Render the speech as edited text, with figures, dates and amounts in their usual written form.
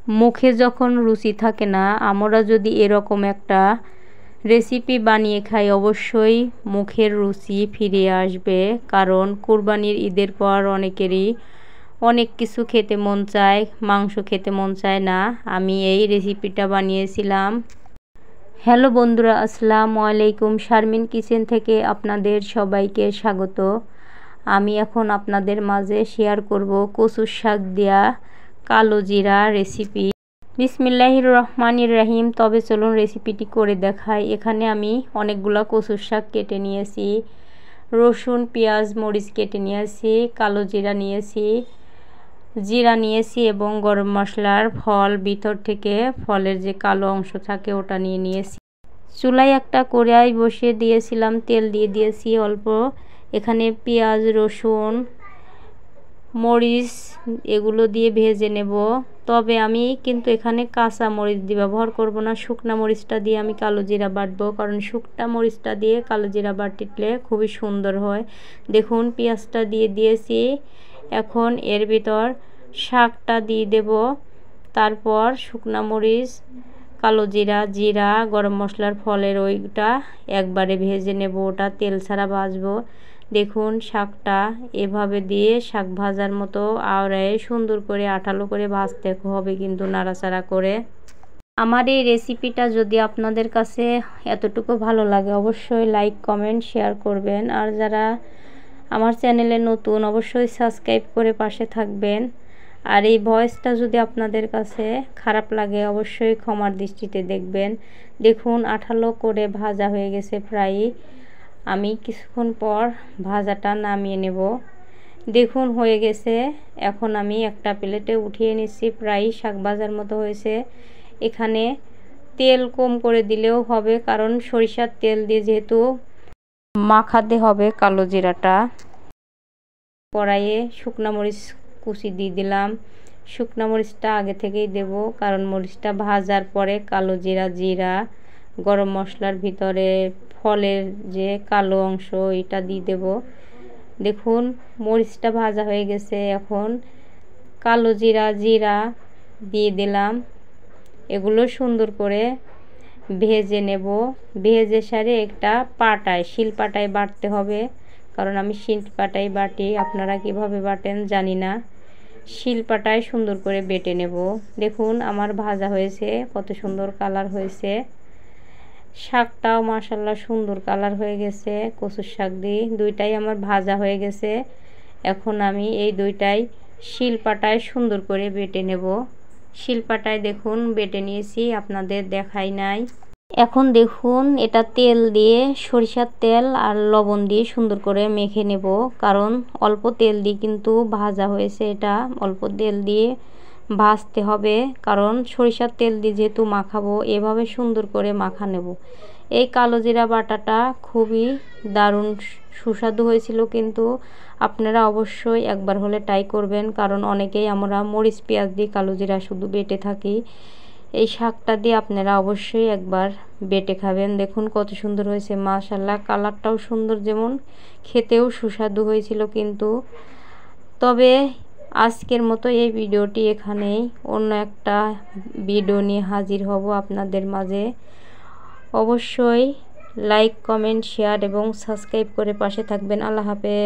মুখে যখন রুচি থাকে না, আমরা যদি এরকম একটা রেসিপি বানিয়ে খাই অবশ্যই মুখের রুচি ফিরে আসবে। কারণ কুরবানির ঈদের পর অনেকেরই অনেক কিছু খেতে মন চায়, মাংস খেতে মন চায় না। আমি এই রেসিপিটা বানিয়েছিলাম। হ্যালো বন্ধুরা, আসসালামু আলাইকুম। শারমিন কিচেন থেকে আপনাদের সবাইকে স্বাগত। আমি এখন আপনাদের মাঝে শেয়ার করব কচুর শাক দেয়া কালো জিরা রেসিপি। বিসমিল্লাহির রহমানির রহিম। তবে চলুন রেসিপিটি করে দেখাই। এখানে আমি অনেকগুলা কচুর শাক কেটে নিয়েছি, রসুন পেঁয়াজ মরিচ কেটে নিয়েছি, কালো জিরা নিয়েছি এবং গরম মশলার ফল, ভিতর থেকে ফলের যে কালো অংশ থাকে ওটা নিয়েছি। চুলায় একটা কড়াই বসিয়ে দিয়েছিলাম, তেল দিয়ে দিয়েছি অল্প। এখানে পেঁয়াজ রসুন মরিচ এগুলো দিয়ে ভেজে নেব। তবে আমি কিন্তু এখানে কাঁচা মরিচ দিয়ে ব্যবহার করব না, শুকনা মরিচটা দিয়ে আমি কালো জিরা বাটবো। কারণ শুকনা মরিচটা দিয়ে কালো জিরা বাটলে খুবই সুন্দর হয়। দেখুন পেঁয়াজটা দিয়ে দিয়েছি। এখন এর ভিতর শাকটা দিয়ে দেব। তারপর শুকনা মরিচ, কালো জিরা গরম মশলার ফলের ওইটা একবারে ভেজে নেব, ওটা তেল ছাড়া ভাজবো। দেখুন শাকটা এভাবে দিয়ে শাক ভাজার মতো আওড়ায় সুন্দর করে আঠালো করে ভাজতে হবে, কিন্তু নাড়াচাড়া করে। আমার এই রেসিপিটা যদি আপনাদের কাছে এতটুকু ভালো লাগে অবশ্যই লাইক কমেন্ট শেয়ার করবেন। আর যারা আমার চ্যানেলে নতুন অবশ্যই সাবস্ক্রাইব করে পাশে থাকবেন। আর এই ভয়েসটা যদি আপনাদের কাছে খারাপ লাগে অবশ্যই ক্ষমার দৃষ্টিতে দেখবেন। দেখুন আঠালো করে ভাজা হয়ে গেছে প্রায়। আমি কিছুক্ষণ পর ভাজাটা নামিয়ে নেব। দেখুন হয়ে গেছে। এখন আমি একটা প্লেটে উঠিয়ে নিচ্ছি। প্রায় শাক ভাজার মতো হয়েছে। এখানে তেল কম করে দিলেও হবে, কারণ সরিষার তেল দিয়ে যেহেতু মাখাতে হবে কালো জিরাটা। কড়াইয়ে শুকনা মরিচ কুচি দিয়ে দিলাম। শুকনা মরিচটা আগে থেকেই দেব, কারণ মরিচটা ভাজার পরে কালো জিরা গরম মশলার ভিতরে ফলের যে কালো অংশ এটা দিয়ে দেব। দেখুন মরিচটা ভাজা হয়ে গেছে। এখন কালো জিরা দিয়ে দিলাম। এগুলো সুন্দর করে ভেজে নেব। ভেজে সারে একটা শিলপাটায় বাটতে হবে, কারণ আমি শিলপাটায় বাটি, আপনারা কিভাবে বাটেন জানি না। শিলপাটায় সুন্দর করে বেটে নেব। দেখুন আমার ভাজা হয়েছে, কত সুন্দর কালার হয়েছে। শাকটাও মাশাআল্লাহ সুন্দর কালার হয়ে গেছে। কচুর শাক দিয়ে দুইটাই আমার ভাজা হয়ে গেছে। এখন আমি এই দুইটাই শিলপাটায় সুন্দর করে বেটে নেব। শিলপাটায় দেখুন বেটে নিয়েছি, আপনাদের দেখাই নাই। এখন দেখুন এটা তেল দিয়ে সরিষার তেল আর লবণ দিয়ে সুন্দর করে মেখে নেব, কারণ অল্প তেল দিয়ে কিন্তু ভাজা হয়েছে। এটা অল্প তেল দিয়ে ভাজতে হবে, কারণ সরিষার তেল দিয়ে যেহেতু মাখাবো, এভাবে সুন্দর করে মাখা নেব। এই কালো জিরা বাটাটা খুবই দারুণ সুস্বাদু হয়েছিল, কিন্তু আপনারা অবশ্যই একবার হলে ট্রাই করবেন। কারণ অনেকেই আমরা মরিচ পেঁয়াজ দিয়ে কালো জিরা শুধু বেটে থাকি। এই শাকটা দিয়ে আপনারা অবশ্যই একবার বেটে খাবেন। দেখুন কত সুন্দর হয়েছে মাশাআল্লাহ। কালারটাও সুন্দর, যেমন খেতেও সুস্বাদু হয়েছিল কিন্তু। তবে আজকের মতো এই ভিডিওটি এখানেই। অন্য একটা ভিডিও নিয়ে হাজির হব আপনাদের মাঝে। অবশ্যই লাইক কমেন্ট শেয়ার এবং সাবস্ক্রাইব করে পাশে থাকবেন। আল্লাহ হাফেজ।